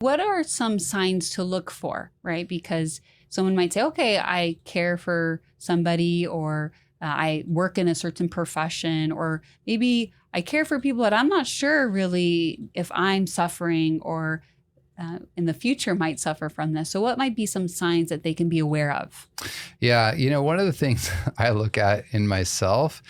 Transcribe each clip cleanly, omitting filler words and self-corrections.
What are some signs to look for, right? Because someone might say, okay, I care for somebody, or I work in a certain profession, or maybe I care for people that I'm not sure really if I'm suffering or in the future might suffer from this. So what might be some signs that they can be aware of? Yeah, one of the things I look at in myself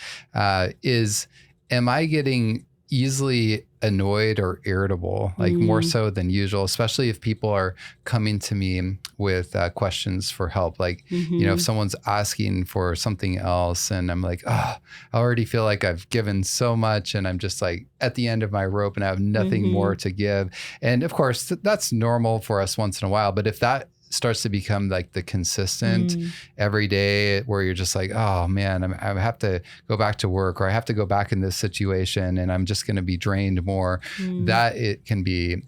is, am I getting easily annoyed or irritable, like more Mm, so than usual, especially if people are coming to me with questions for help. Like, if hmm someone's asking for something else and I'm like, oh, I already feel like I've given so much and I'm just like at the end of my rope and I have nothing more hmm to give. And of course, that's normal for us once in a while. But if that starts to become like the consistent mm, every day where you're just like, oh man, I have to go back to work, or I have to go back in this situation and I'm just going to be drained more, mm, that it can be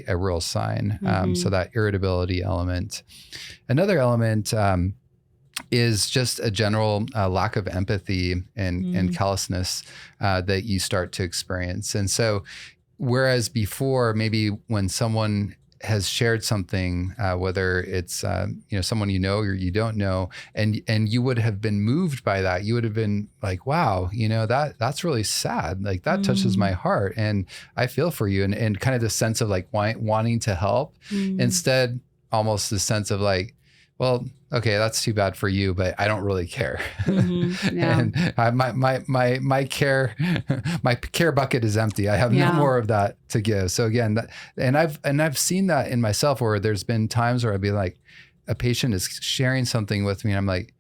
a real sign. So hmm that irritability element. Another element is just a general lack of empathy and mm, callousness that you start to experience. And so, whereas before, maybe when someone has shared something, whether it's someone or you don't know, and you would have been moved by that, you would have been like, wow, that's really sad. Like that touches my mm, heart, and I feel for you, and kind of the sense of like wanting to help. mm, Instead, almost the sense of like, well, okay, that's too bad for you, but I don't really care. yeah, And my care my care bucket is empty. I have no yeah, more of that to give. So again, and I've seen that in myself where there's been times where I'd be like, a patient is sharing something with me, and I'm like,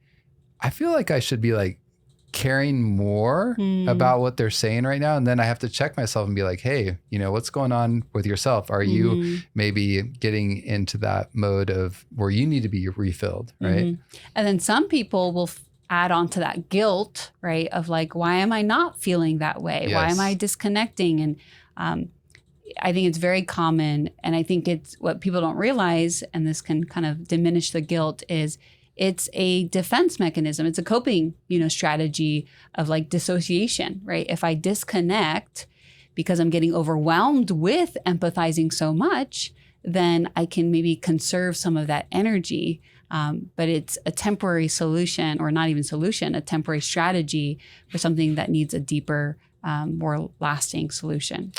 I feel like I should be like caring more mm, about what they're saying right now. And then I have to check myself and be like, hey, what's going on with yourself? Are you hmm maybe getting into that mode of where you need to be refilled, right? hmm And then some people will add on to that guilt, right? Of like, why am I not feeling that way? Why am I Yes. disconnecting? And um, I think it's very common. And I think it's what people don't realize, and this can kind of diminish the guilt, is it's a defense mechanism. It's a coping, strategy of like dissociation, right? If I disconnect because I'm getting overwhelmed with empathizing so much, then I can maybe conserve some of that energy. But it's a temporary solution, or not even solution, a temporary strategy for something that needs a deeper, more lasting solution.